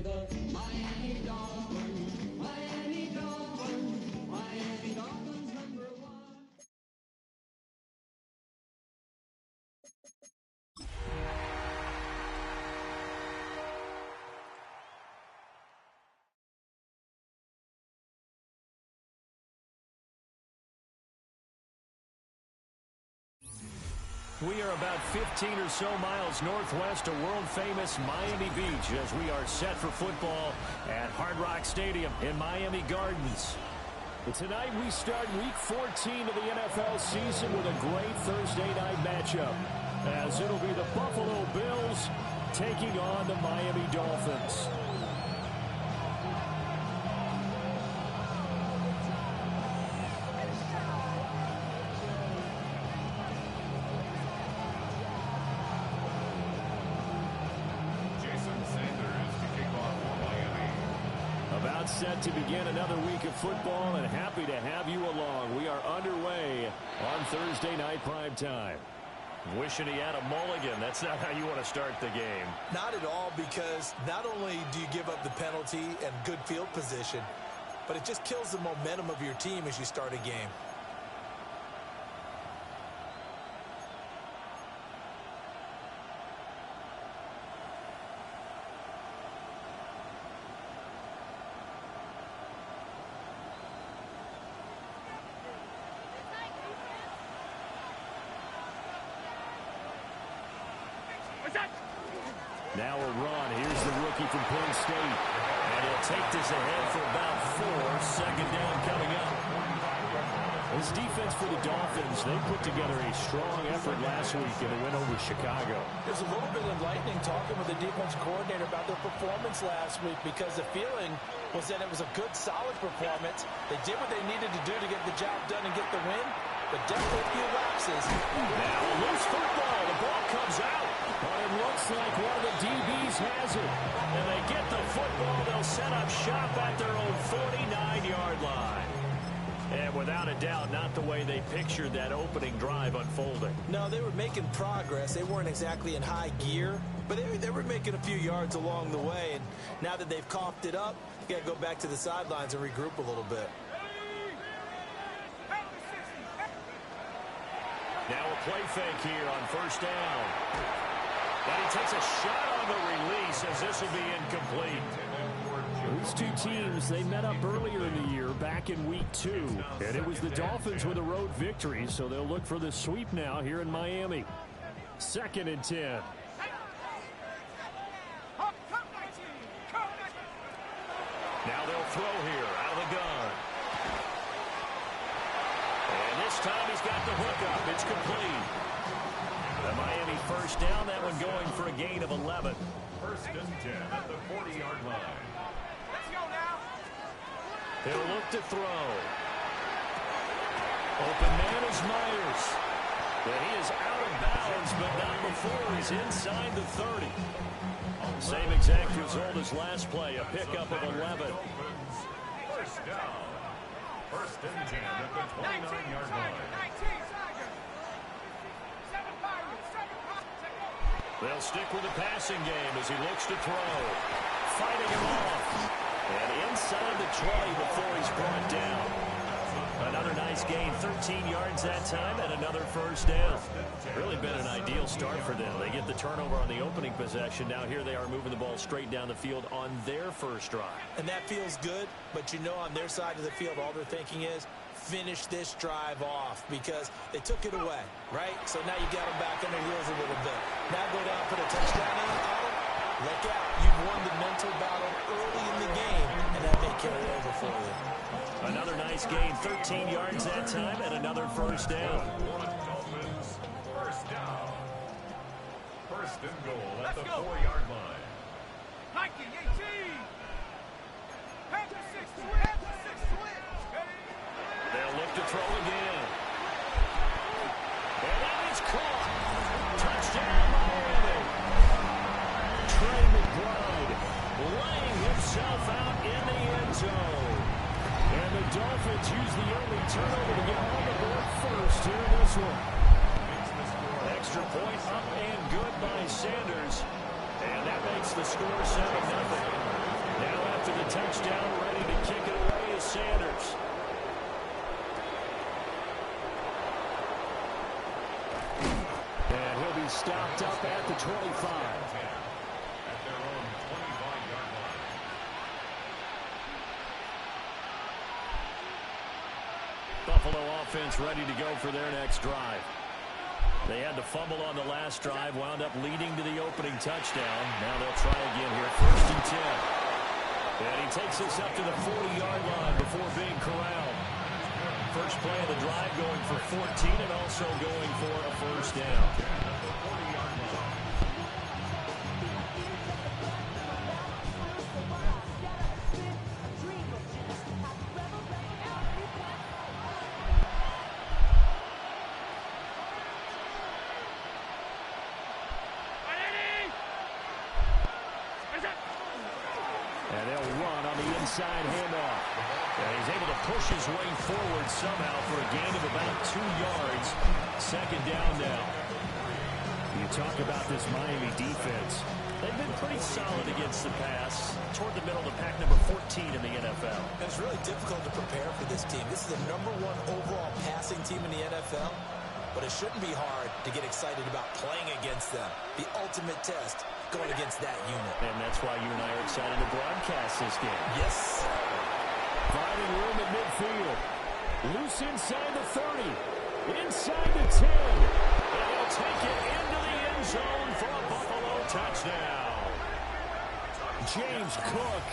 the Miami Dolphins. Miami Dolphins. Miami Dolphins #1. We are about 15 or so miles northwest of world-famous Miami Beach as we are set for football at Hard Rock Stadium in Miami Gardens. And tonight we start Week 14 of the NFL season with a great Thursday night matchup, as it'll be the Buffalo Bills taking on the Miami Dolphins. Set to begin another week of football, and happy to have you along. We are underway on Thursday night prime time. Wishing he had a mulligan. That's not how you want to start the game. Not at all, because not only do you give up the penalty and good field position, but it just kills the momentum of your team as you start a game. Now a run. Here's the rookie from Penn State. And he'll take this ahead for about 4. Second down coming up. This defense for the Dolphins, they put together a strong effort last week in a win over Chicago. It was a little bit enlightening talking with the defense coordinator about their performance last week, because the feeling was that it was a good, solid performance. They did what they needed to do to get the job done and get the win, but definitely a few lapses. Now a loose football. The ball comes out. But it looks like one of the DBs has it. And they get the football. They'll set up shop at their own 49-yard line. And without a doubt, not the way they pictured that opening drive unfolding. No, they were making progress. They weren't exactly in high gear, but they were making a few yards along the way. And now that they've coughed it up, you got to go back to the sidelines and regroup a little bit. Now a play fake here on first down. And he takes a shot on the release, as this will be incomplete. These two teams, they met up earlier in the year, back in Week 2. And it was the Dolphins with a road victory, so they'll look for the sweep now here in Miami. 2nd and 10. Now they'll throw here out of the gun. And this time he's got the hookup. It's complete. The Miami first down, that one going for a gain of 11. 1st and 10 at the 40-yard line. Let's go now. He'll look to throw. Open man is Myers. But he is out of bounds, but not before he's inside the 30. Same exact result as last play, a pickup of 11. First down. 1st and 10 at the 29-yard line. They'll stick with the passing game as he looks to throw. Fighting him off. And inside the 20 before he's brought down. Another nice gain, 13 yards that time, and another first down. Really been an ideal start for them. They get the turnover on the opening possession. Now here they are moving the ball straight down the field on their first drive. And that feels good, but you know on their side of the field, all they're thinking is, finish this drive off, because they took it away, right? So now you got them back on their heels a little bit. Now go down, put a touchdown in the auto. Look out. You've won the mental battle early in the game, and that may carry over for you. Another nice gain, 13 yards that time, and another first down. Dolphins, first down. 1st and goal at the 4-yard line. Nike 18. Panther 6 switch. They'll look to throw again. And that is caught. Touchdown, Miami. Trey McBride laying himself out in the end zone. And the Dolphins use the only turnover to get on the board first here in this one. Extra point up and good by Sanders. And that makes the score 7-0. Now after the touchdown, ready to kick it away is Sanders. And he'll be stopped up at the 25. At their own 25-yard line. Buffalo offense ready to go for their next drive. They had the fumble on the last drive, wound up leading to the opening touchdown. Now they'll try again here, 1st and 10. And he takes us up to the 40-yard line before being corralled. First play of the drive going for 14 and also going for a first down. And they'll run on the inside handoff. And he's able to push his way forward somehow for a gain of about 2 yards. 2nd down now. You talk about this Miami defense. They've been pretty solid against the pass. Toward the middle of the pack, number 14 in the NFL. It's really difficult to prepare for this team. This is the #1 overall passing team in the NFL. But it shouldn't be hard to get excited about playing against them. The ultimate test going against that unit. And that's why you and I are excited to broadcast this game. Yes. Finding room at midfield. Loose inside the 30. Inside the 10. And he'll take it into the end zone for a Buffalo touchdown. James Cook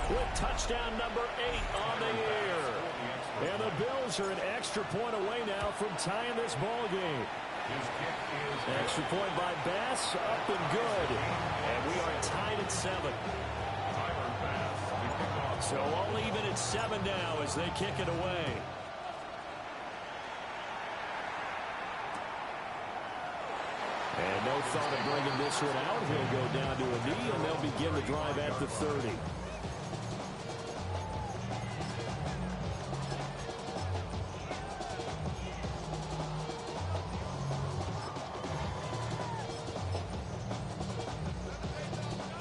with touchdown number 8 on the year. And the Bills are an extra point away now from tying this ball game. Extra point by Bass, up and good. And we are tied at 7. So all even at 7 now as they kick it away. And no thought of bringing this one out. He'll go down to a knee, and they'll begin the drive at the 30.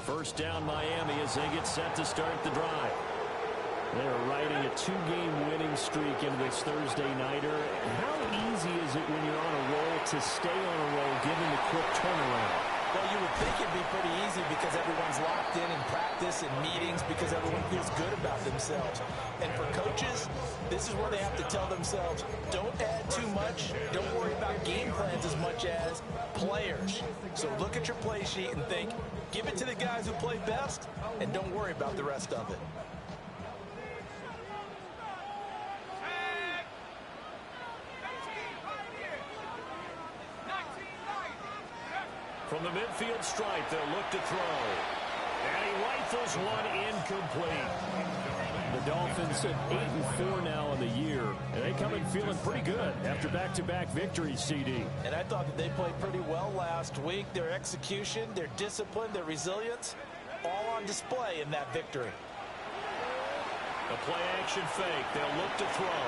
First down Miami as they get set to start the drive. They're riding a 2-game winning streak into this Thursday nighter. How easy is it when you're on a roll to stay on a roll given the quick turnaround? Well, you would think it'd be pretty easy because everyone's locked in practice and meetings because everyone feels good about themselves. And for coaches, this is where they have to tell themselves, don't add too much, don't worry about game plans as much as players. So look at your play sheet and think, give it to the guys who play best, and don't worry about the rest of it. From the midfield stripe, they'll look to throw. And he rifles one incomplete. The Dolphins at 8-4 now in the year. And they come in feeling pretty good after back-to-back victories, CD. And I thought that they played pretty well last week. Their execution, their discipline, their resilience, all on display in that victory. The play-action fake. They'll look to throw.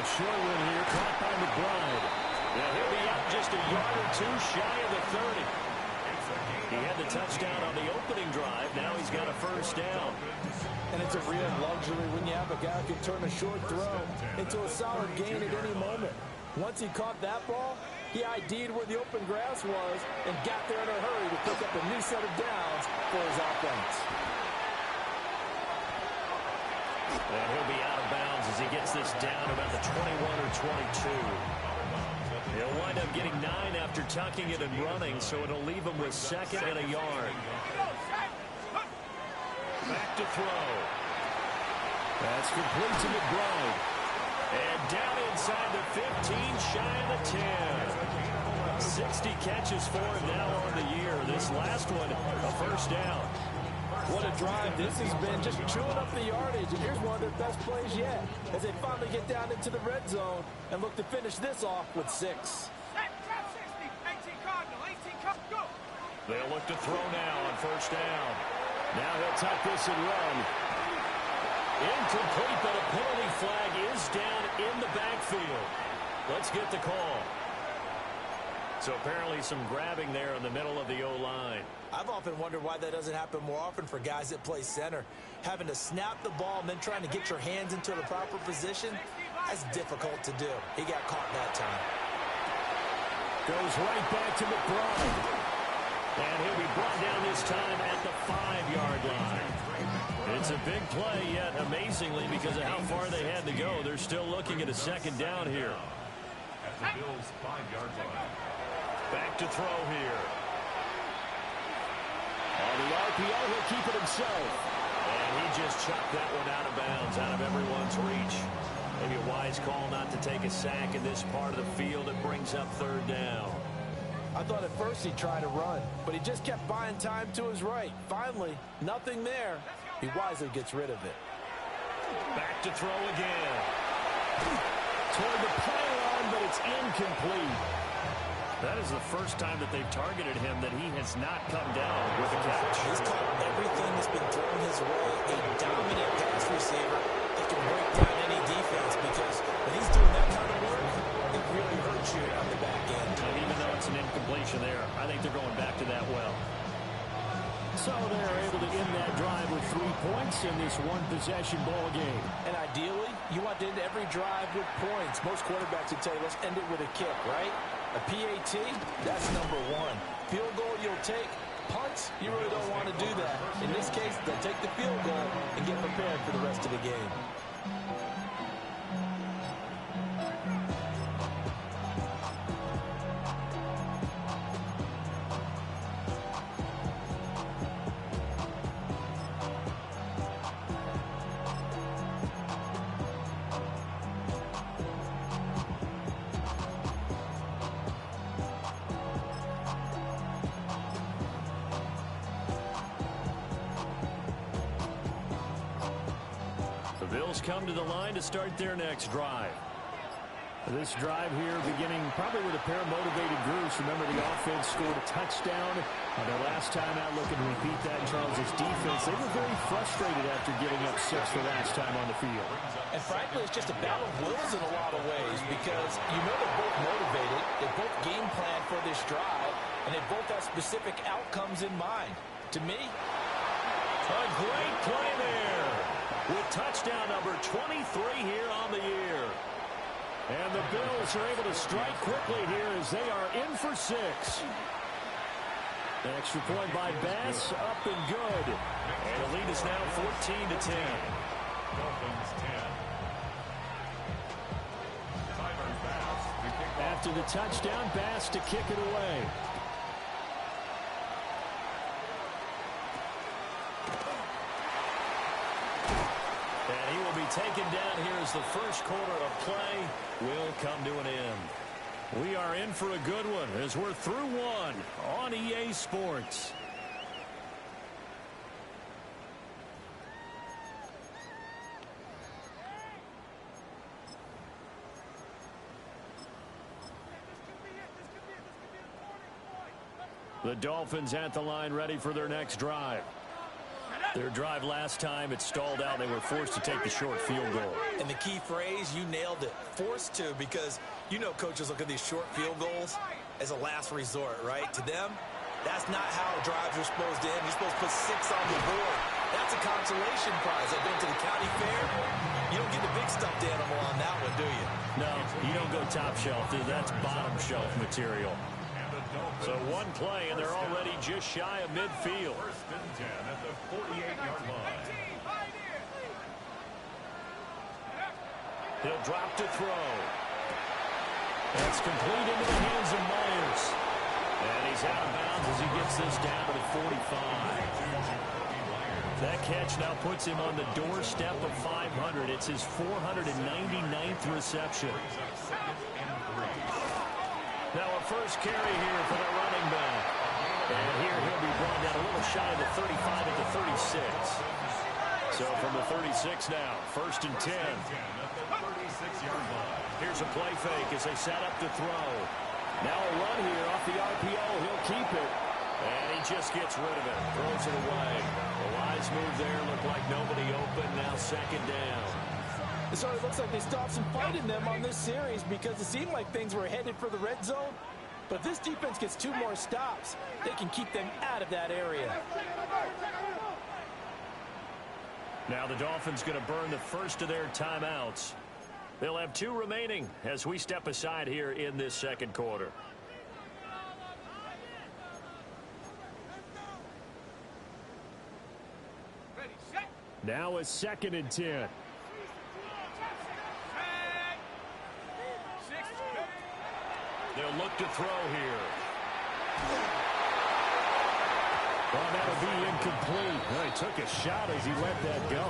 Short one here, caught by McBride. Now he'll be out just a yard or 2 shy of the 30. He had the touchdown on the opening drive. Now he's got a first down. And it's a real luxury when you have a guy who can turn a short throw into a solid gain at any moment. Once he caught that ball, he ID'd where the open grass was and got there in a hurry to pick up a new set of downs for his offense. And he'll be out of bounds as he gets this down about the 21 or 22. He'll wind up getting 9 after tucking it and running, so it'll leave him with 2nd and a yard. Back to throw. That's complete to McBride. And down inside the 15, shy of the 10. 60 catches for him now on the year. This last one, a first down. What a drive this has been, just chewing up the yardage. And here's one of their best plays yet as they finally get down into the red zone and look to finish this off with 6. They'll look to throw now on first down. Now he'll tuck this and run. Incomplete, but a penalty flag is down in the backfield. Let's get the call. So apparently some grabbing there in the middle of the O-line. I've often wondered why that doesn't happen more often for guys that play center. Having to snap the ball and then trying to get your hands into the proper position, that's difficult to do. He got caught that time. Goes right back to McBride. And he'll be brought down this time at the 5-yard line. It's a big play, yet amazingly, because of how far they had to go, they're still looking at a second down here. At the Bills' 5-yard line. Back to throw here. On the RPO, he'll keep it himself. And he just chucked that one out of bounds, out of everyone's reach. Maybe a wise call not to take a sack in this part of the field. It brings up third down. I thought at first he'd try to run, but he just kept buying time to his right. Finally, nothing there. He wisely gets rid of it. Back to throw again. Toward the pylon, but it's incomplete. That is the first time that they've targeted him that he has not come down with a catch. He's caught everything that's been thrown his way. A dominant pass receiver that can break down any defense, because when he's doing that kind of work, it really hurts you on the back end. And even though it's an incompletion there, I think they're going back to that well. So they're able to end that drive with 3 points in this one-possession ball game. And ideally, you want to end every drive with points. Most quarterbacks would tell you, let's end it with a kick, right? A PAT, that's number one. Field goal you'll take. Punts, you really don't want to do that. In this case, they'll take the field goal and get prepared for the rest of the game. Come to the line to start their next drive. This drive here beginning probably with a pair of motivated groups. Remember, the offense scored a touchdown. Their last time out, looking to repeat that in Charles' defense. They were very frustrated after giving up 6 the last time on the field. And frankly, it's just a battle of wills in a lot of ways, because you know they're both motivated. They both game plan for this drive, and they both have specific outcomes in mind. To me, a great play there, with touchdown number 23 here on the year. And the Bills are able to strike quickly here as they are in for 6. An extra point by Bass, up and good. And the lead is now 14-10. Dolphins 10. Tyler Bass to kick off. After the touchdown, Bass to kick it away. And he will be taken down here as the first quarter of play will come to an end. We are in for a good one as we're through one on EA Sports. The Dolphins at the line, ready for their next drive. Their drive last time, it stalled out. They were forced to take the short field goal. and the key phrase, you nailed it, forced to, because you know coaches look at these short field goals as a last resort, right? To them, that's not how drives are supposed to end. You're supposed to put 6 on the board. That's a consolation prize. I've been to the county fair. You don't get the big stuffed animal on that one, do you? No, you don't go top shelf. That's bottom shelf material. So one play, and they're already just shy of midfield. First and 10 at the 48-yard line. He'll drop to throw. That's complete into the hands of Myers. And he's out of bounds as he gets this down to the 45. That catch now puts him on the doorstep of 500. It's his 499th reception. Now a first carry here for the running back. And here he'll be brought down a little shy of the 35 at the 36. So from the 36 now, first and 10. Here's a play fake as they set up to throw. Now a run here off the RPO. He'll keep it. And he just gets rid of it. Throws it away. A wise move there. Looked like nobody open. Now second down. So it looks like they stopped some fight in them on this series, because it seemed like things were headed for the red zone. But if this defense gets 2 more stops, they can keep them out of that area. Now the Dolphins going to burn the first of their timeouts. They'll have 2 remaining as we step aside here in this second quarter. Ready, set. Now a 2nd and 10. Set. 6, ready. They'll look to throw here. Well, that'll be incomplete. Well, he took a shot as he let that go.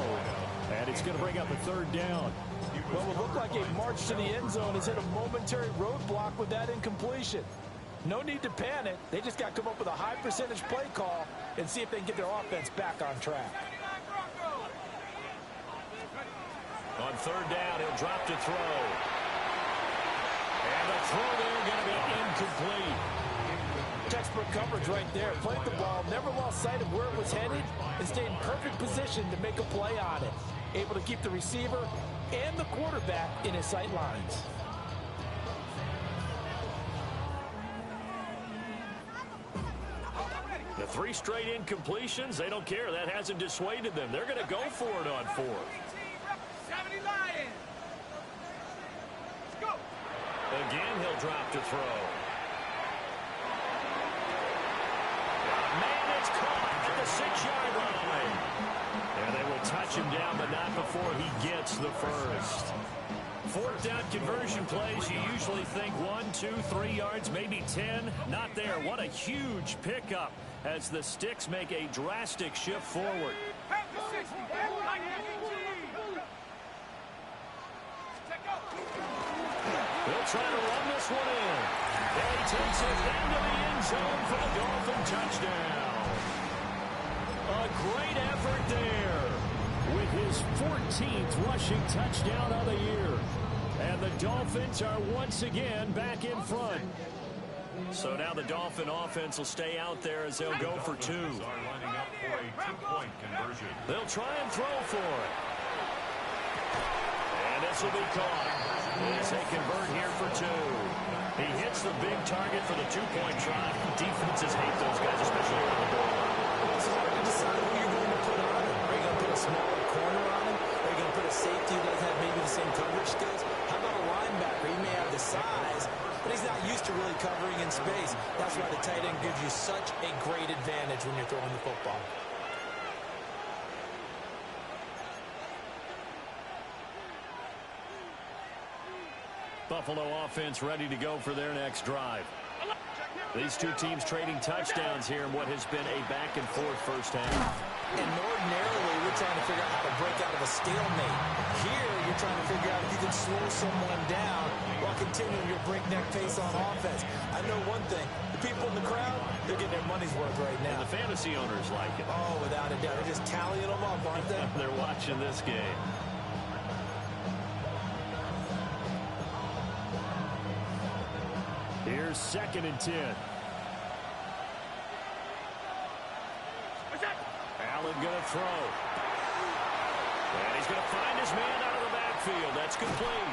And it's going to bring up a 3rd down. Well, it looked like a march to the end zone has hit a momentary roadblock with that incompletion. No need to panic. They just got to come up with a high percentage play call and see if they can get their offense back on track. On 3rd down, he'll drop to throw. And the throw there going to be incomplete. Textbook coverage right there. Played the ball, never lost sight of where it was headed, and stayed in perfect position to make a play on it. Able to keep the receiver and the quarterback in his sight lines. The 3 straight incompletions, they don't care. That hasn't dissuaded them. They're going to go for it on 4th. 70 Lions. Let's go. Again, he'll drop to throw. Man, it's caught at the 6-yard line. And they will touch him down, but not before he gets the first. 4th down conversion plays, you usually think 1, 2, 3 yards, maybe 10. Not there. What a huge pickup as the Sticks make a drastic shift forward. Back to 60. Like that, They'll try to run this one in. And he takes it into the end zone for the Dolphin touchdown. A great effort there. With his 14th rushing touchdown of the year. And the Dolphins are once again back in front. So now the Dolphin offense will stay out there as they'll go for 2. Are lining up for a 2-point conversion. They'll try and throw for it. And this will be caught as they convert here for 2. He hits the big target for the 2-point try. Defenses hate those guys, especially around the goal line. It's hard to decide who you're going to put on him. Are you going to put a smaller corner on him? Are you going to put a safety who doesn't have maybe the same coverage skills? How about a linebacker? He may have the size, but he's not used to really covering in space. That's why the tight end gives you such a great advantage when you're throwing the football. Buffalo offense ready to go for their next drive. These 2 teams trading touchdowns here in what has been a back-and-forth first half. And ordinarily, we're trying to figure out how to break out of a stalemate. Here, you're trying to figure out if you can slow someone down while continuing your breakneck pace on offense. I know one thing. The people in the crowd, they're getting their money's worth right now. And the fantasy owners like it. Oh, without a doubt. They're just tallying them up, aren't they? They're watching this game. Here's 2nd and 10. Allen going to throw. And he's going to find his man out of the backfield. That's complete.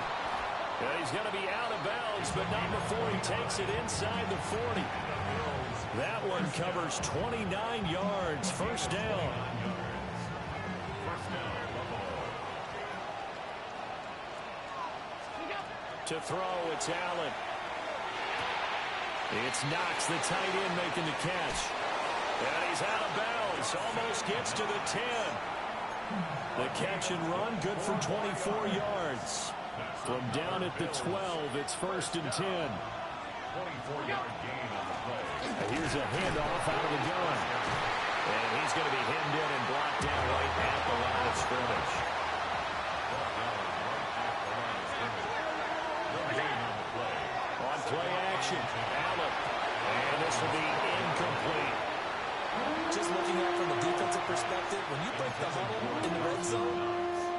And he's going to be out of bounds, but not before he takes it inside the 40. That one covers 29 yards. First down. To throw, it's Allen. It's Knox, the tight end, making the catch. And he's out of bounds. Almost gets to the 10. The catch and run, good for 24 yards. From down at the 12, it's 1st and 10. 24-yard gain on the play. And here's a handoff out of the gun. And he's going to be hemmed in and blocked down right at the line of scrimmage. On play action, Allen. And this will be incomplete. Just looking at it from a defensive perspective, when you break the huddle in the red zone,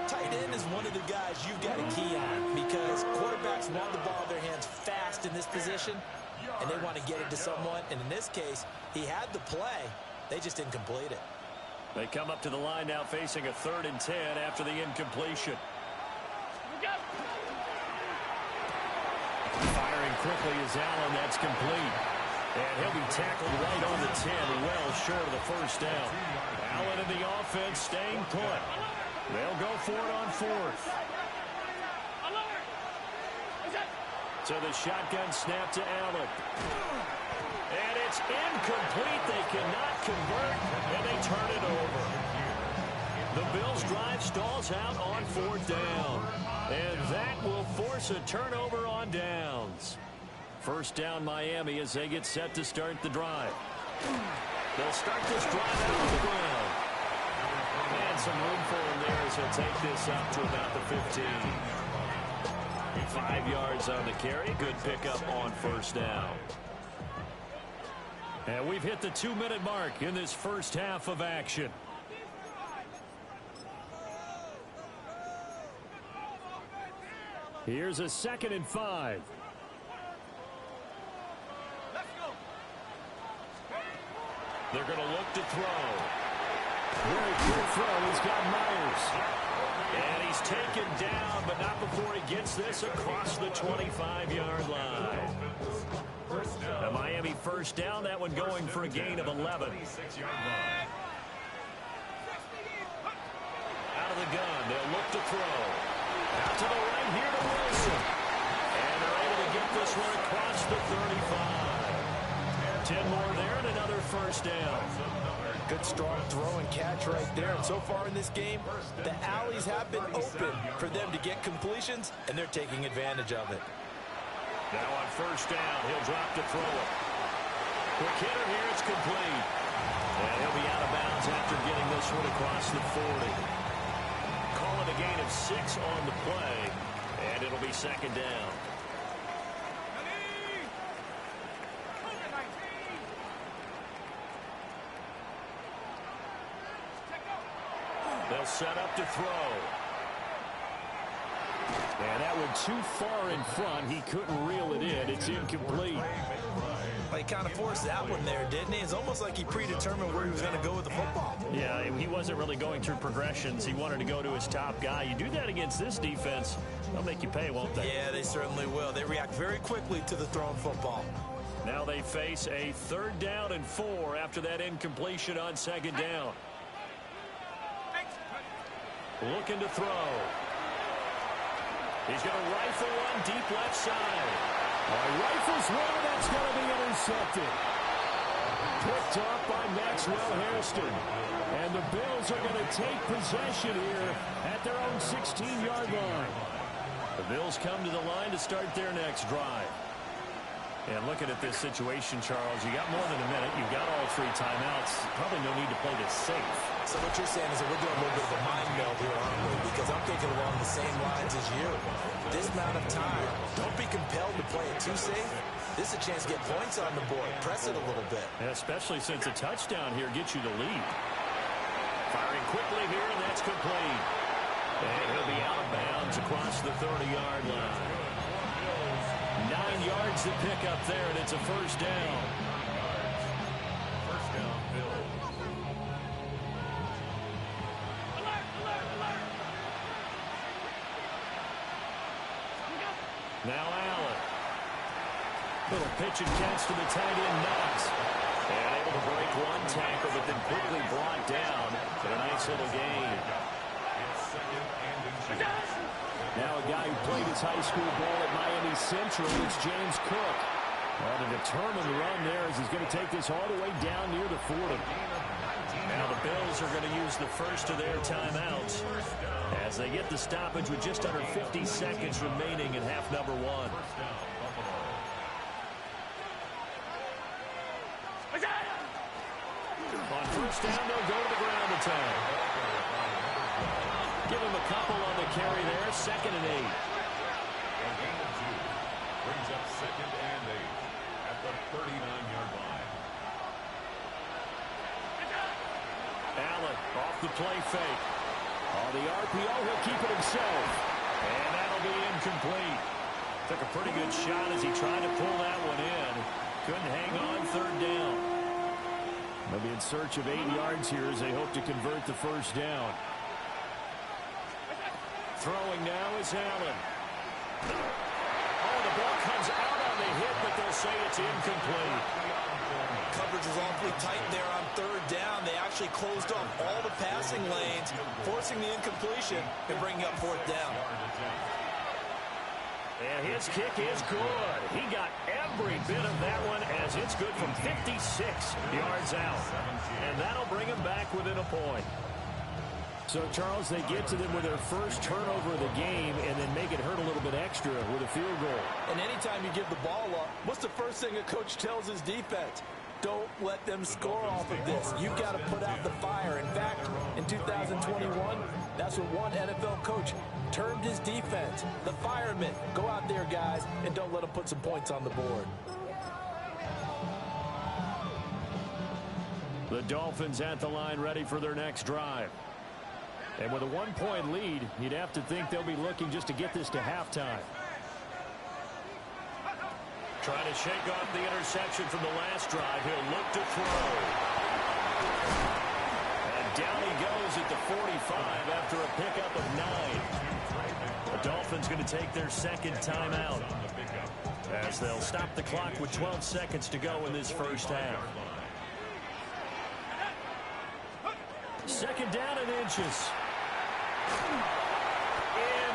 tight end is one of the guys you've got a key on because quarterbacks want the ball in their hands fast in this position, and they want to get it to someone. And in this case, he had the play. They just didn't complete it. They come up to the line now facing a 3rd and 10 after the incompletion. Firing quickly is Allen. That's complete. And he'll be tackled right on the 10, well short of the first down. Allen in the offense staying put. They'll go for it on fourth. So the shotgun snap to Allen. And it's incomplete. They cannot convert, and they turn it over. The Bills' drive stalls out on fourth down. And that will force a turnover on downs. First down Miami as they get set to start the drive. They'll start this drive out on the ground. And some room for him there as he'll take this up to about the 15. 5 yards on the carry. Good pickup on first down. And we've hit the 2-minute mark in this first half of action. Here's a 2nd and 5. They're going to look to throw. Very good throw. He's got Myers. And he's taken down, but not before he gets this across the 25-yard line. The Miami first down, that one going for a gain of 11. Out of the gun, they'll look to throw. Out to the right here to Wilson. And they're able to get this one across the 35. 10 more there and another first down. Good strong throw and catch right there. And so far in this game, the alleys have been open for them to get completions, and they're taking advantage of it. Now on first down, he'll drop to throw it. Quick hitter here, it's complete. And he'll be out of bounds after getting this one across the 40. Call it a gain of 6 on the play, and it'll be second down. They'll set up to throw. And that went too far in front. He couldn't reel it in. It's incomplete. Well, he kind of forced that one there, didn't he? It's almost like he predetermined where he was going to go with the football. Yeah, he wasn't really going through progressions. He wanted to go to his top guy. You do that against this defense, they'll make you pay, won't they? Yeah, they certainly will. They react very quickly to the thrown football. Now they face a 3rd down and 4 after that incompletion on 2nd down. Looking to throw. He's going to rifle one deep left side. Rifles one, that's going to be intercepted. Picked off by Maxwell Hairston. And the Bills are going to take possession here at their own 16-yard line. The Bills come to the line to start their next drive. And looking at this situation, Charles, you got more than a minute. You've got all 3 timeouts. Probably no need to play this safe. So what you're saying is that we're doing a little bit of a mind meld here, aren't we? Because I'm thinking along the same lines as you. This amount of time, don't be compelled to play it too safe. This is a chance to get points on the board. Press it a little bit. And especially since a touchdown here gets you the lead. Firing quickly here, and that's complete. And he'll be out of bounds across the 30-yard line. 9 yards to pick up there, and it's a first down. First down, Bills. Now Allen. Little pitch and catch to the tight end, Knox. And able to break one tackle, but then quickly brought down for a nice little gain. It's 2nd and 2. Now a guy who played his high school ball at Miami Central, it's James Cook. Well, a determined run there as he's going to take this all the way down near the 40. Now the Bills are going to use the first of their timeouts as they get the stoppage with just under 50 seconds remaining in half number 1. On first down, they'll go to the ground attack. Give him a couple on the carry there. 2nd and 8. A gain of 2 brings up 2nd and 8 at the 39-yard line. Allen off the play fake. On the RPO, he'll keep it himself. And that'll be incomplete. Took a pretty good shot as he tried to pull that one in. Couldn't hang on 3rd down. They'll be in search of 8 yards here as they hope to convert the first down. Throwing now is Allen. Oh, the ball comes out on the say it's incomplete. Coverage was awfully tight there on third down. They actually closed off all the passing lanes, forcing the incompletion and bringing up fourth down. And his kick is good. He got every bit of that one as it's good from 56 yards out. And that'll bring him back within a point. So, Charles, they get to them with their first turnover of the game and then make it hurt a little bit extra with a field goal. And anytime you give the ball up, what's the first thing a coach tells his defense? Don't let them score off of this. You've got to put out the fire. In fact, in 2021, that's what one NFL coach termed his defense, the firemen. Go out there, guys, and don't let them put some points on the board. The Dolphins at the line ready for their next drive. And with a one-point lead, you'd have to think they'll be looking just to get this to halftime. Trying to shake off the interception from the last drive. He'll look to throw. And down he goes at the 45 after a pickup of 9. The Dolphins going to take their second timeout as they'll stop the clock with 12 seconds to go in this first half. Second down and inches.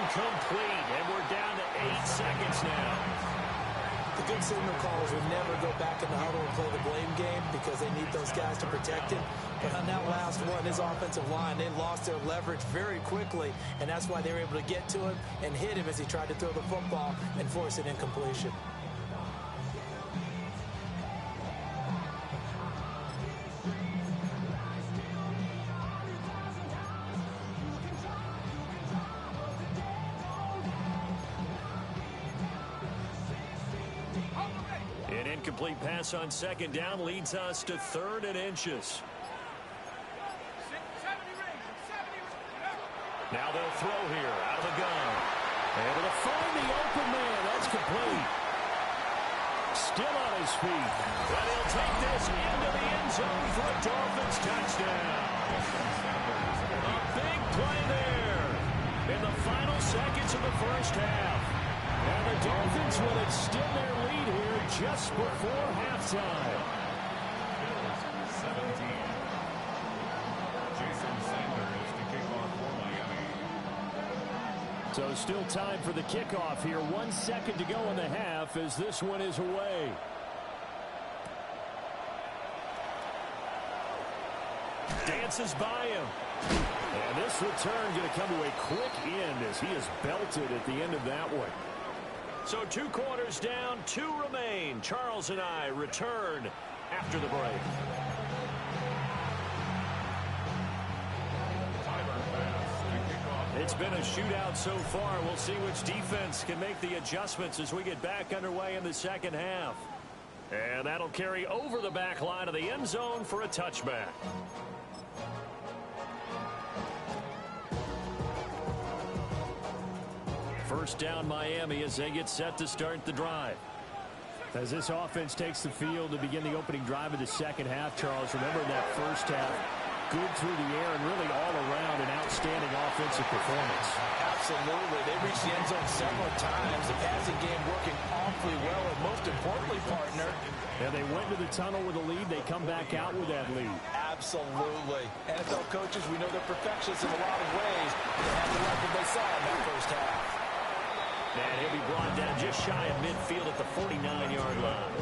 Incomplete, and we're down to 8 seconds now. The good signal callers would never go back in the huddle and play the blame game because they need those guys to protect him. But on that last one, his offensive line, they lost their leverage very quickly, and that's why they were able to get to him and hit him as he tried to throw the football and force an incompletion. An incomplete pass on second down leads us to 3rd and inches. Now they'll throw here out of the gun. Able to find the open man. That's complete. Still on his feet. And he'll take this into the end zone for a Dolphins touchdown. A big play there in the final seconds of the first half. And the Dolphins will extend their lead here just before halftime. 17. Jason Sanders to kick off for Miami. So still time for the kickoff here. 1 second to go in the half as this one is away. Dances by him. And this return going to come to a quick end as he is belted at the end of that one. So 2 quarters down, 2 remain. Charles and I return after the break. It's been a shootout so far. We'll see which defense can make the adjustments as we get back underway in the second half. And that'll carry over the back line of the end zone for a touchback. First down Miami as they get set to start the drive. As this offense takes the field to begin the opening drive of the second half, Charles, remember in that first half, good through the air and really all around an outstanding offensive performance. Absolutely. They reached the end zone several times. The passing game working awfully well, and most importantly, partner, And they went to the tunnel with a lead. They come back out with that lead. absolutely. NFL coaches, we know they're perfectionists in a lot of ways. They had the record they saw in that first half. And he'll be brought down just shy of midfield at the 49-yard line.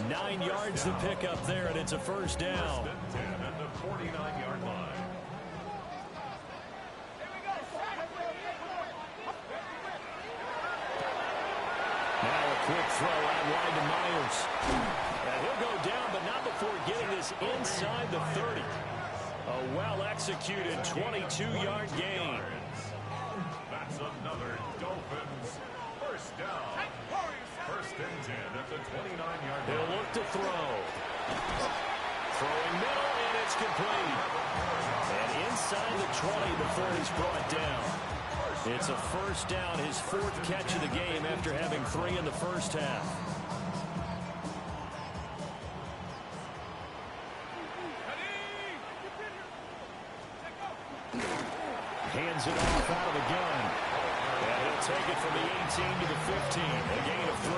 9 yards to pick up there, and it's a first down. 10 at the 49-yard line. Now a quick throw out wide to Myers. And he'll go down, but not before getting this inside the 30. A well-executed 22-yard gain. That's another Dolphins first down. First and 10 at the 29-yard line. He'll look to throw. Throwing middle, and it's complete. And inside the 20 before he's brought down. It's a first down, his 4th catch of the game after having 3 in the first half. Hands it off out of the gun. And he'll take it from the 18 to the 15, a gain of 3.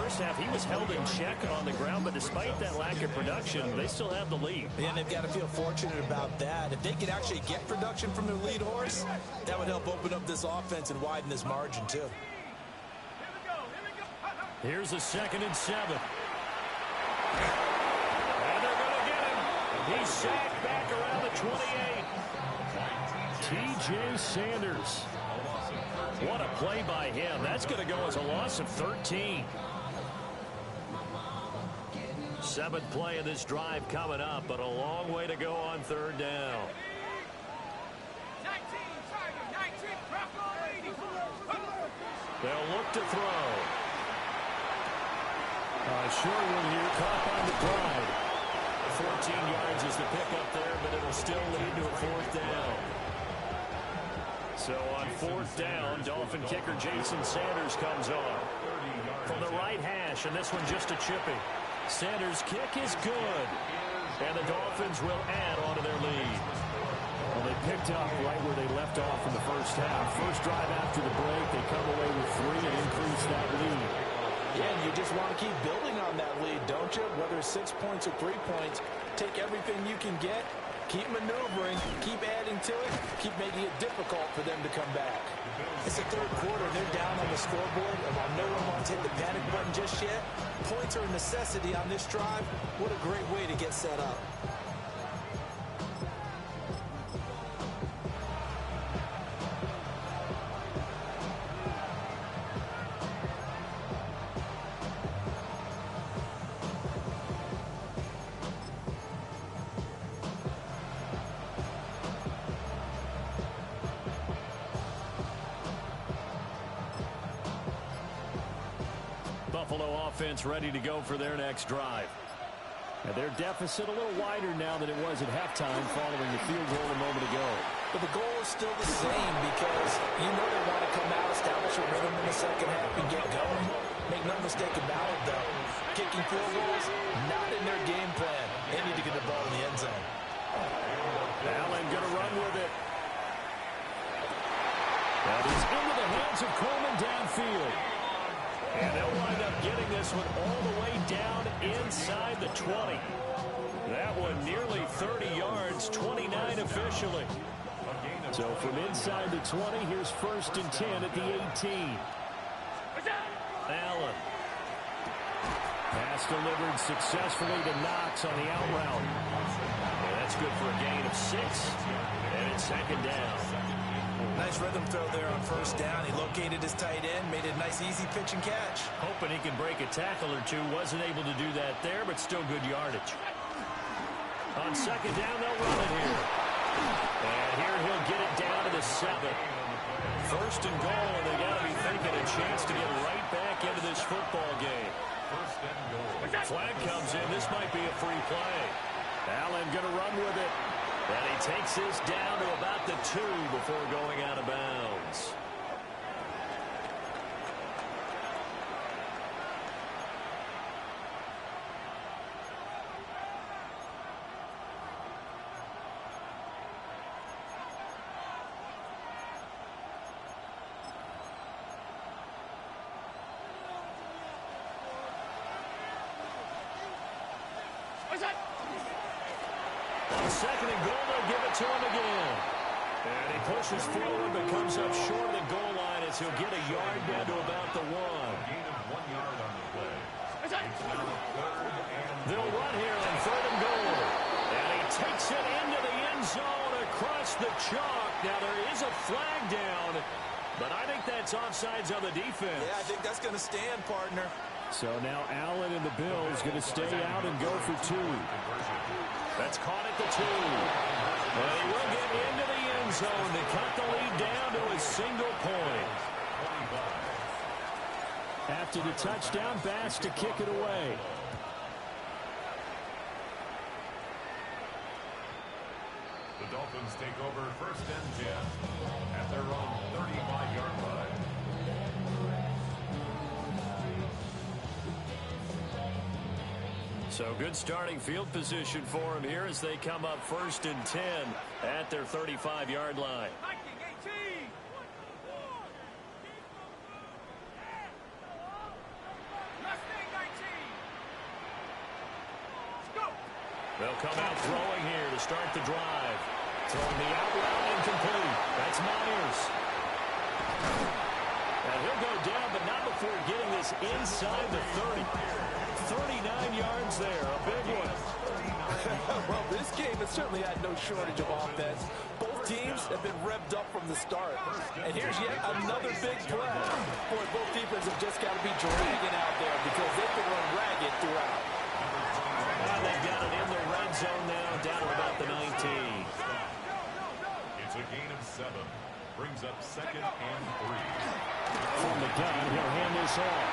first half, he was held in check on the ground, but despite that lack of production, they still have the lead. And they've got to feel fortunate about that. If they could actually get production from their lead horse, that would help open up this offense and widen this margin, too. Here's a 2nd and 7. And they're going to get him. He's sacked back around the 28. T.J. Sanders. What a play by him. That's going to go as a loss of 13. 7th play of this drive coming up, but a long way to go on 3rd down. 19, 19, They'll look to throw. Sure one here, caught by the pride. 14 yards is the pickup there, but it'll still lead to a 4th down. So on 4th down, Dolphin kicker Jason Sanders comes on. From the right hash, and this one just a chippy. Sanders' kick is good. And the Dolphins will add on to their lead. Well, they picked up right where they left off in the first half. First drive after the break, they come away with 3 and increase that lead. Yeah, and you just want to keep building on that lead, don't you? Whether it's 6 points or 3 points, take everything you can get, keep maneuvering, keep adding to it, keep making it difficult for them to come back. It's the 3rd quarter. They're down on the scoreboard, and while no one wants to hit the panic button just yet, points are a necessity on this drive. What a great way to get set up. Buffalo offense ready to go for their next drive. And their deficit a little wider now than it was at halftime following the field goal a moment ago. But the goal is still the same because you know they want to come out, establish a rhythm in the second half, and get going. Make no mistake about it, though. Kicking field goals, not in their game plan. They need to get the ball in the end zone. Allen going to run with it. That is into the hands of Coleman downfield. And they'll wind up getting this one all the way down inside the 20. That one nearly 30 yards, 29 officially. So from inside the 20, here's 1st and 10 at the 18. Allen. Pass delivered successfully to Knox on the out route. And that's good for a gain of 6. And it's 2nd down. Nice rhythm throw there on 1st down. He located his tight end, made it a nice, easy pitch and catch. Hoping he can break a tackle or two. Wasn't able to do that there, but still good yardage. On 2nd down, they'll run it here. And here he'll get it down to the 7. 1st and goal, and they got to be thinking a chance to get right back into this football game. Flag comes in. This might be a free play. Allen going to run with it. And he takes this down to about the 2 before going out of bounds. On 2nd and goal, they'll give it to him again. And he pushes forward, but comes up short of the goal line as he'll get a yard down to about the 1. Gain of 1 yard on the play. They'll run here on 3rd and goal. And he takes it into the end zone across the chalk. Now there is a flag down, but I think that's offsides on the defense. Yeah, I think that's going to stand, partner. So now Allen and the Bills going to stay out and go for 2. That's caught at the 2. And he will get into the end zone to cut the lead down to a single point. After the touchdown, Bass to kick it away. The Dolphins take over 1st and 10 at their own 35-yard line. So good starting field position for him here as they come up 1st and 10 at their 35-yard line. They'll come out throwing here to start the drive. Throwing the out route incomplete. That's Myers. And he'll go down, but not before getting this inside the 30. 39 yards there, a big one. Well, this game has certainly had no shortage of offense. Both teams have been revved up from the start. And here's yet another big play. Boy, both defenses have just got to be dragging out there because they've been run ragged throughout. And they've got it in the red zone now, down to about the 19. It's a gain of 7. Brings up 2nd and 3. From the gun, he'll hand this off.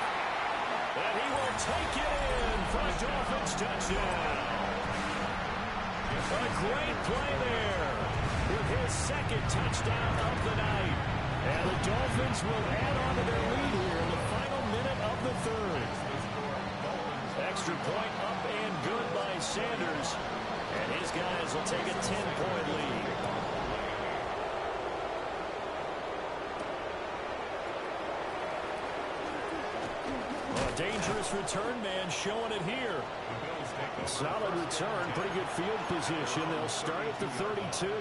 And he will take it in for a Dolphins touchdown. A great play there with his 2nd touchdown of the night. And the Dolphins will add on to their lead here in the final minute of the 3rd. Extra point up and good by Sanders. And his guys will take a 10-point lead. A dangerous return man showing it here. Solid return, pretty good field position. They'll start at the 32.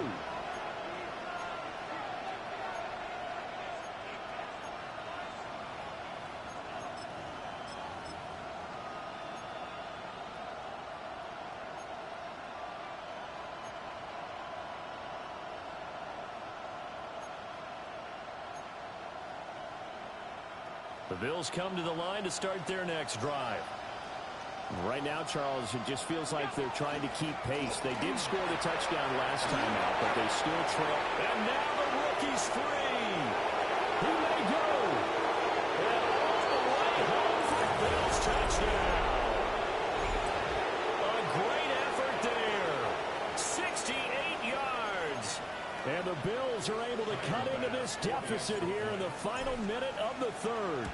The Bills come to the line to start their next drive. Right now, Charles, it just feels like they're trying to keep pace. They did score the touchdown last time out, but they still trail. And now the rookie's free. He may go. And all the way home for a Bills touchdown. A great effort there. 68 yards. And the Bills are able to cut into this deficit here in the final minute of the 3rd.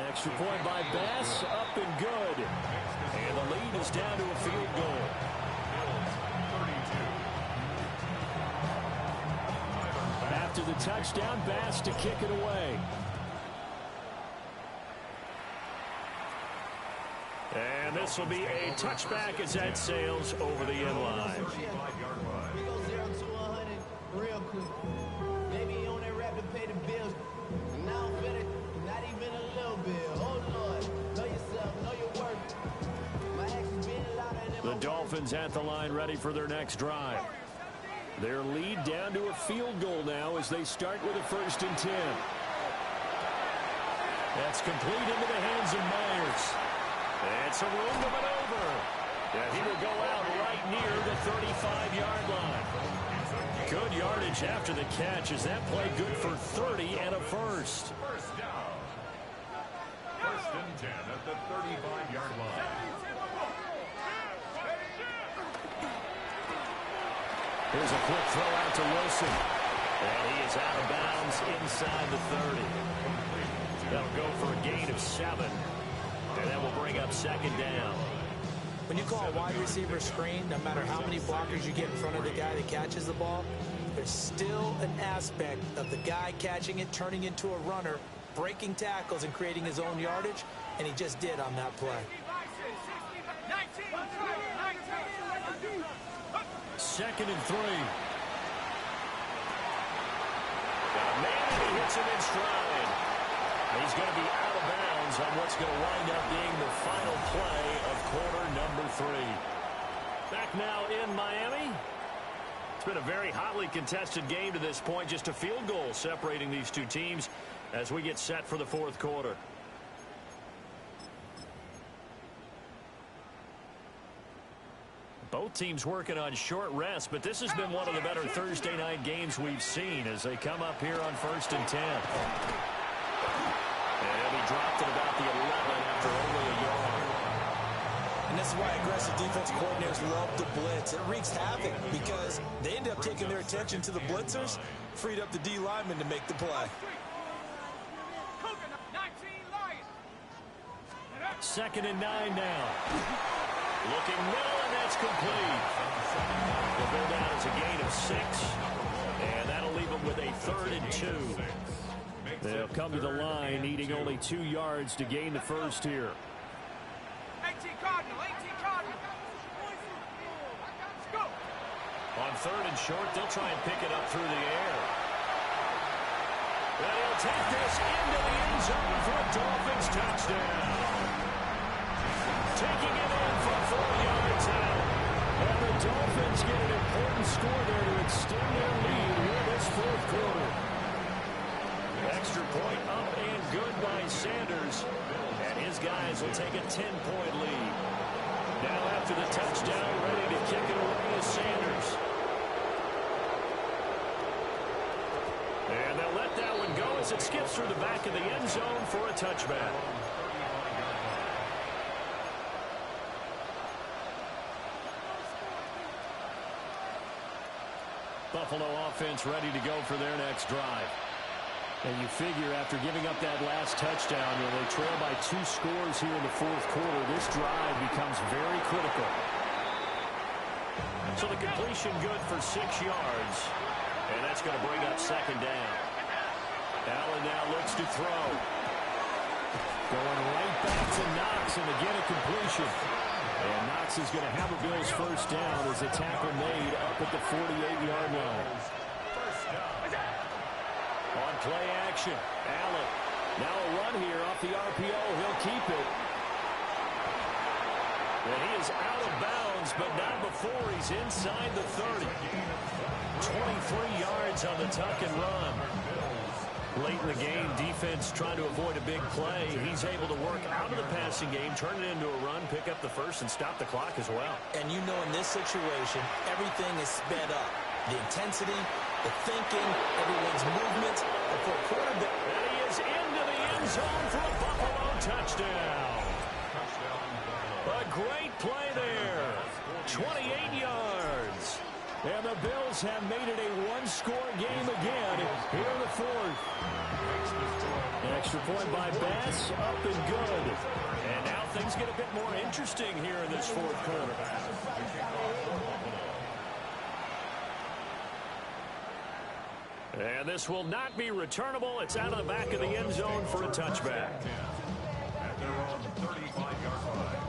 Extra point by Bass, up and good. And the lead is down to a field goal. After the touchdown, Bass to kick it away. And this will be a touchback as that sails over the end line. We go 0 to 100 real quick. Maybe on that rap to pay the bills. And now I'm finished, not even a little bit. Oh Lord, know yourself, know your worth. My actions being louder than The Dolphins at the line ready for their next drive. Their lead down to a field goal now as they start with a 1st and 10. That's complete into the hands of Myers. It's a room to maneuver. And he will go out right near the 35-yard line. Good yardage after the catch as that play good for 30 and a first. First down. 1st and 10 at the 35-yard line. Here's a quick throw out to Wilson. And he is out of bounds inside the 30. That'll go for a gain of 7. And that will bring up 2nd down. When you call a wide receiver screen, no matter how many blockers you get in front of the guy that catches the ball, there's still an aspect of the guy catching it, turning into a runner, breaking tackles and creating his own yardage, and he just did on that play. 2nd and 3. Got a man and he hits him in stride. He's going to be out of bounds on what's going to wind up being the final play of quarter number 3. Back now in Miami. It's been a very hotly contested game to this point. Just a field goal separating these two teams as we get set for the 4th quarter. Both teams working on short rest, but this has been one of the better Thursday night games we've seen as they come up here on 1st and 10. And he dropped it about the 11 after over a yard. And this is why aggressive defense coordinators love to blitz. It wreaks havoc because they end up taking their attention to the blitzers, freed up the D lineman to make the play. 2nd and 9 now. Looking middle, and that's complete. They'll go down as a gain of 6, and that'll leave them with a 3rd and 2. They'll come to the line, needing only 2 yards to gain the first here. 18 Cardinal, 18 Cardinal. On 3rd and short, they'll try and pick it up through the air. And he'll take this into the end zone for a Dolphins touchdown. Taking it in from 4 yards out. And the Dolphins get an important score there to extend their lead here this 4th quarter. Extra point up and good by Sanders. And his guys will take a 10-point lead. Now after the touchdown, ready to kick it away is Sanders. And they'll let that one go as it skips through the back of the end zone for a touchback. Buffalo offense ready to go for their next drive. And you figure after giving up that last touchdown, they trail by 2 scores here in the 4th quarter. This drive becomes very critical. So the completion good for 6 yards. And that's going to bring up 2nd down. Allen now looks to throw. Going right back to Knox, and again a completion. And Knox is going to have a Bills 1st down as a tackle made up at the 48-yard line. On play action, Allen. Now a run here off the RPO. He'll keep it. And he is out of bounds, but not before he's inside the 30. 23 yards on the tuck and run. Late in the game, defense trying to avoid a big play. He's able to work out of the passing game, turn it into a run, pick up the 1st, and stop the clock as well. And you know in this situation, everything is sped up. The intensity, the thinking, everyone's movement. And for a quarterback, and he is into the end zone for a Buffalo touchdown. A great play there. 28 yards. And the Bills have made it a 1-score game again here in the 4th. Extra point by Bass, up and good. And now things get a bit more interesting here in this 4th quarter. And this will not be returnable. It's out of the back of the end zone for a touchback. At their own 35-yard line.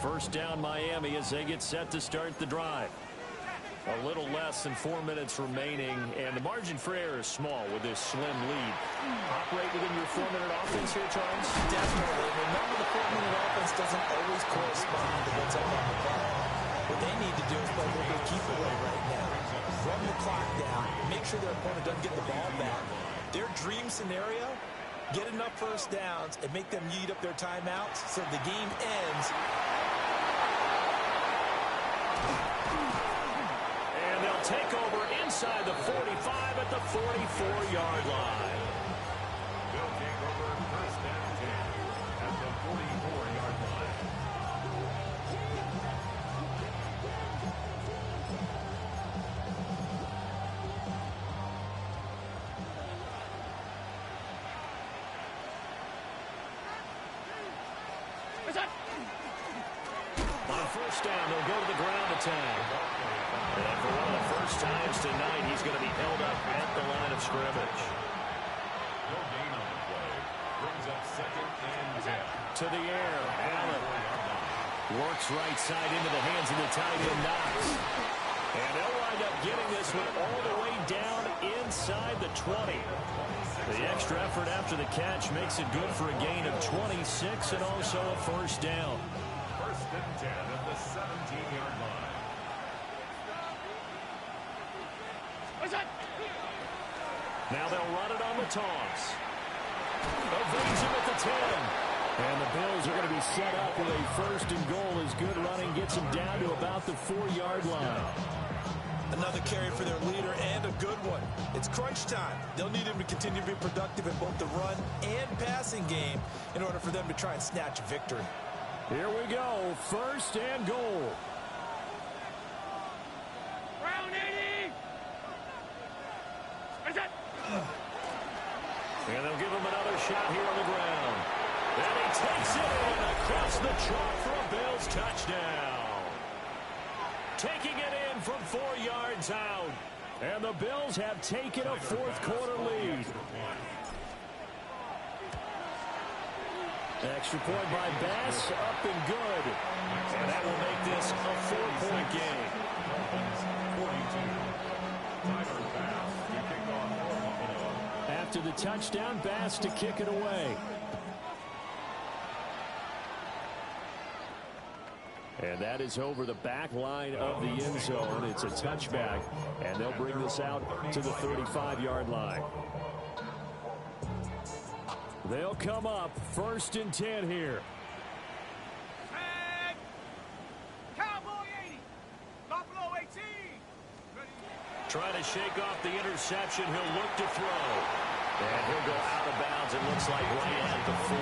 First down Miami as they get set to start the drive. A little less than 4 minutes remaining, and the margin for error is small with this slim lead. Operate within your 4-minute offense here, Charles? definitely. Remember, the 4-minute offense doesn't always correspond to what's up on the clock. What they need to do is play a little bit of keep away right now. Run the clock down. Make sure their opponent doesn't get the ball back. Their dream scenario, get enough 1st downs and make them eat up their timeouts so the game ends. And they'll take over inside the 45 at the 44-yard line. They'll take over 1st and 10 at the 44-yard line. On 1st down, they'll go to the ground attack. And for one of the first times tonight, he's going to be held up at the line of scrimmage. No gain on the play. Brings up 2nd and 10. To the air, Allen works right side into the hands of the tight end, Knox. And they'll wind up getting this one all the way down inside the 20. The extra effort after the catch makes it good for a gain of 26 and also a 1st down. 1st and 10 at the 17-yard line. Now they'll run it on the toss. Evades him at the 10. And the Bills are going to be set up with a 1st and goal as good running gets them down to about the 4-yard line. Another carry for their leader and a good one. It's crunch time. They'll need him to continue to be productive in both the run and passing game in order for them to try and snatch a victory. Here we go. 1st and goal. Round 80. And they'll give him another shot here on the ground. And he takes it in across the chalk for a Bills touchdown. Taking it in from 4 yards out. And the Bills have taken a 4th quarter lead. Extra point by Bass, up and good. And that will make this a 4-point game. After the touchdown, Bass to kick it away. And that is over the back line of the end zone. It's a touchback, and they'll bring this out to the 35-yard line. They'll come up 1st and 10 here. Tag. Cowboy 80. Buffalo 18. Trying to shake off the interception. He'll look to throw. And he'll go out of bounds. It looks like right at the 40.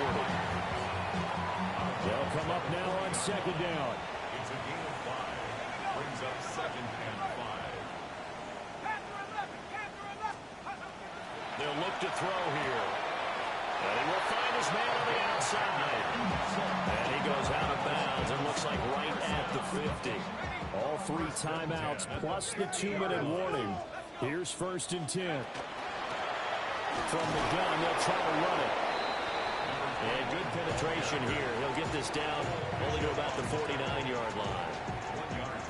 They'll come up now on 2nd down. It's a gain of 5. Brings up 2nd and 5. Panther 11. Panther 11. They'll look to throw here. And he will find his man on the outside. And he goes out of bounds. It looks like right at the 50. All 3 timeouts plus the 2-minute warning. Here's 1st and 10. From the gun, they'll try to run it. And good penetration here. He'll get this down only to about the 49-yard line.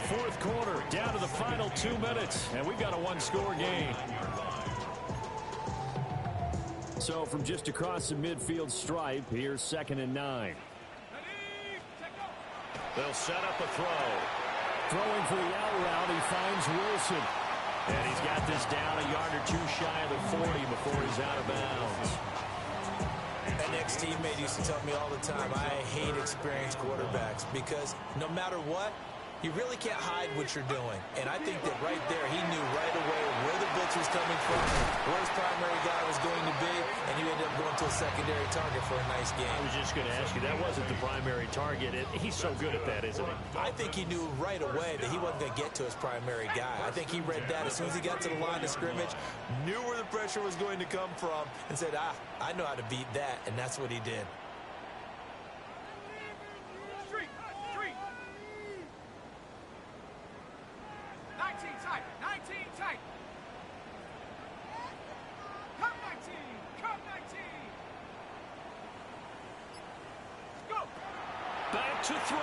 4th quarter, down to the final 2 minutes, and we've got a 1-score game. So from just across the midfield stripe, here's 2nd and 9. They'll set up a throw. Throwing for the out route, he finds Wilson. And he's got this down a yard or 2 shy of the 40 before he's out of bounds. An ex-teammate used to tell me all the time, I hate experienced quarterbacks because no matter what, you really can't hide what you're doing. And I think that right there, he knew right away where the blitz was coming from, where his primary guy was going to be, and he ended up going to a secondary target for a nice game. I was just going to ask you, that wasn't the primary target. He's so good at that, isn't he? I think he knew right away that he wasn't going to get to his primary guy. I think he read that as soon as he got to the line of scrimmage, knew where the pressure was going to come from, and said, I know how to beat that, and that's what he did. Street. 19 tight. 19 tight. Come 19. Come 19. Go. Back to throw.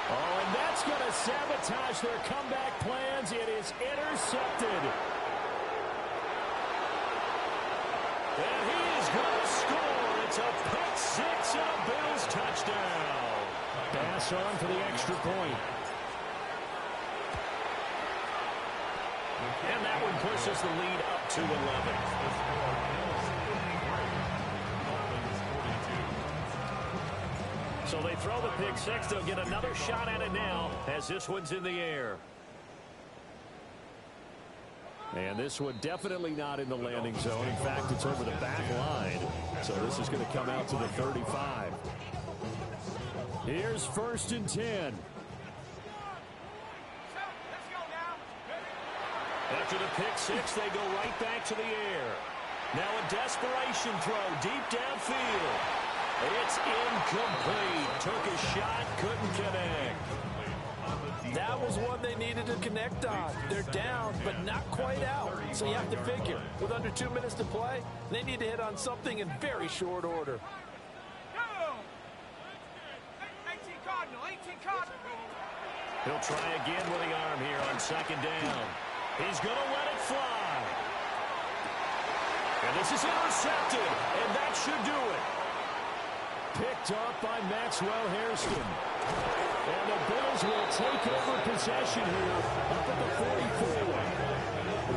Oh, and that's going to sabotage their comeback plans. It is intercepted. And he is going to score. It's a pick six and a Bills touchdown. Pass on for the extra point. And that one pushes the lead up to 11. So they throw the pick six. They'll get another shot at it now as this one's in the air. And this one definitely not in the landing zone. In fact, it's over the back line. So this is going to come out to the 35. Here's 1st and 10. After the pick six, they go right back to the air. Now a desperation throw deep downfield. It's incomplete. Took a shot, couldn't connect. That was one they needed to connect on. They're down, but not quite out. So you have to figure, with under 2 minutes to play, they need to hit on something in very short order. Go. 18 Cardinal. 18 Cardinal. He'll try again with the arm here on 2nd down. He's going to let it fly. And this is intercepted, and that should do it. Picked off by Maxwell Hairston. And the Bills will take over possession here up at the 44.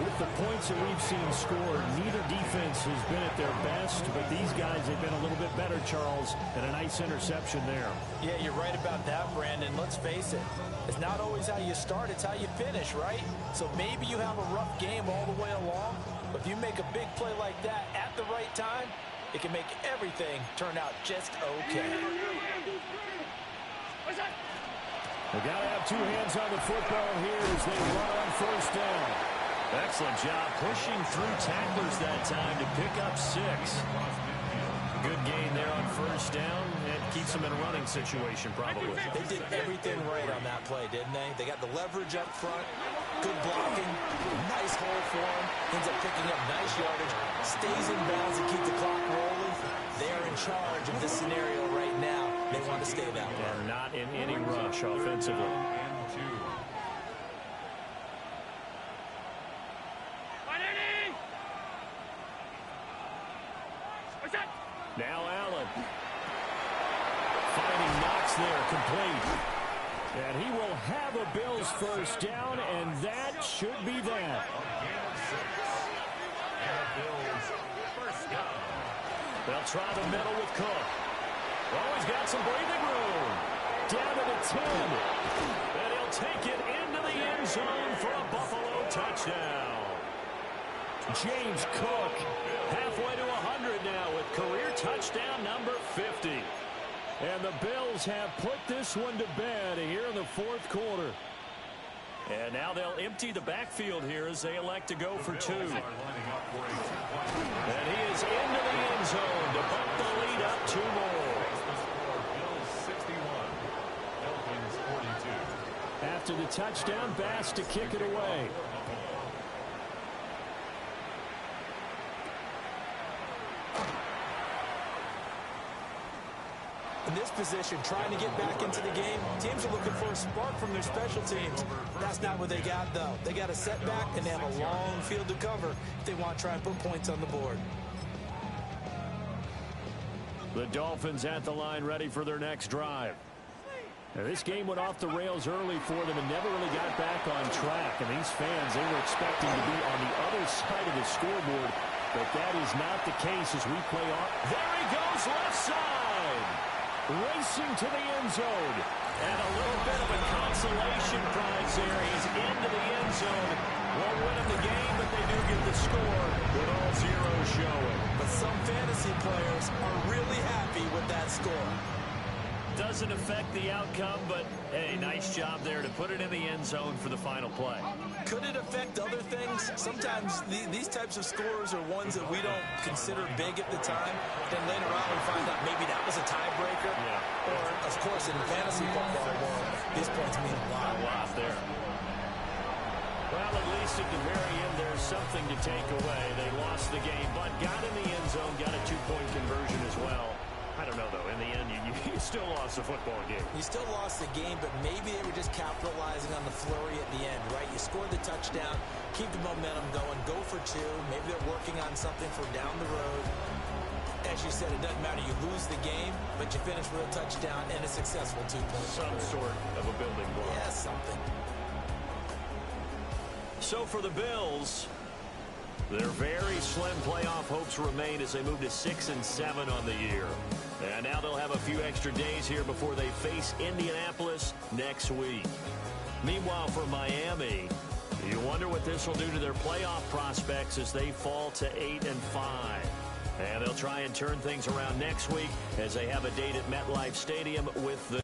With the points that we've seen scored, neither defense has been at their best, but these guys have been a little bit better, Charles, and a nice interception there. Yeah, you're right about that, Brandon. Let's face it. It's not always how you start, it's how you finish, right? So maybe you have a rough game all the way along, but if you make a big play like that at the right time, it can make everything turn out just okay. They got to have 2 hands on the football here as they run on 1st down. Excellent job pushing through tacklers that time to pick up 6. Good gain there on 1st down. It keeps them in a running situation probably. They did everything right on that play, didn't they? They got the leverage up front, good blocking, nice hole for him, ends up picking up nice yardage, stays in bounds and keep the clock rolling. They are in charge of this scenario right now. They want to stay that way. And not in any rush offensively. And 2. Now Allen. Finding Knox there, complete. And he will have a Bills first down, and that should be that. They'll try the middle with Cook. Oh, he's got some breathing room. Down to the 10. And he'll take it into the end zone for a Buffalo touchdown. James Cook halfway to 100 now with career touchdown number 50. And the Bills have put this one to bed here in the fourth quarter. And now they'll empty the backfield here as they elect to go for 2. And he is into the end zone to bump the lead up 2 more. Bills 61, Dolphins 42. After the touchdown, Bass to kick it away. In this position, trying to get back into the game, teams are looking for a spark from their special teams. That's not what they got, though. They got a setback, and they have a long field to cover if they want to try and put points on the board. The Dolphins at the line, ready for their next drive. Now, this game went off the rails early for them and never really got back on track. And these fans, they were expecting to be on the other side of the scoreboard, but that is not the case as we play on. There he goes, left side. Racing to the end zone. And a little bit of a consolation prize there. He's into the end zone. Won't win him the game, but they do get the score with all zeros showing. But some fantasy players are really happy with that score. Doesn't affect the outcome, but, hey, nice job there to put it in the end zone for the final play. Could it affect other things? Sometimes these types of scores are ones that we don't consider big at the time. Then later on we find out maybe that was a tiebreaker. Yeah. Or, of course, in fantasy football world, these points mean a lot. A lot there. Well, at least at the very end, there's something to take away. They lost the game, but got in the end zone, got a 2-point conversion as well. I don't know, though. In the end, you still lost the football game. You still lost the game, but maybe they were just capitalizing on the flurry at the end, right? You scored the touchdown, keep the momentum going, go for 2. Maybe they're working on something for down the road. As you said, it doesn't matter. You lose the game, but you finish with a touchdown and a successful 2-point. Some sort of a building block. Yeah, something. So for the Bills, their very slim playoff hopes remain as they move to 6-7 on the year. And now they'll have a few extra days here before they face Indianapolis next week. Meanwhile, for Miami, you wonder what this will do to their playoff prospects as they fall to 8-5. And they'll try and turn things around next week as they have a date at MetLife Stadium with the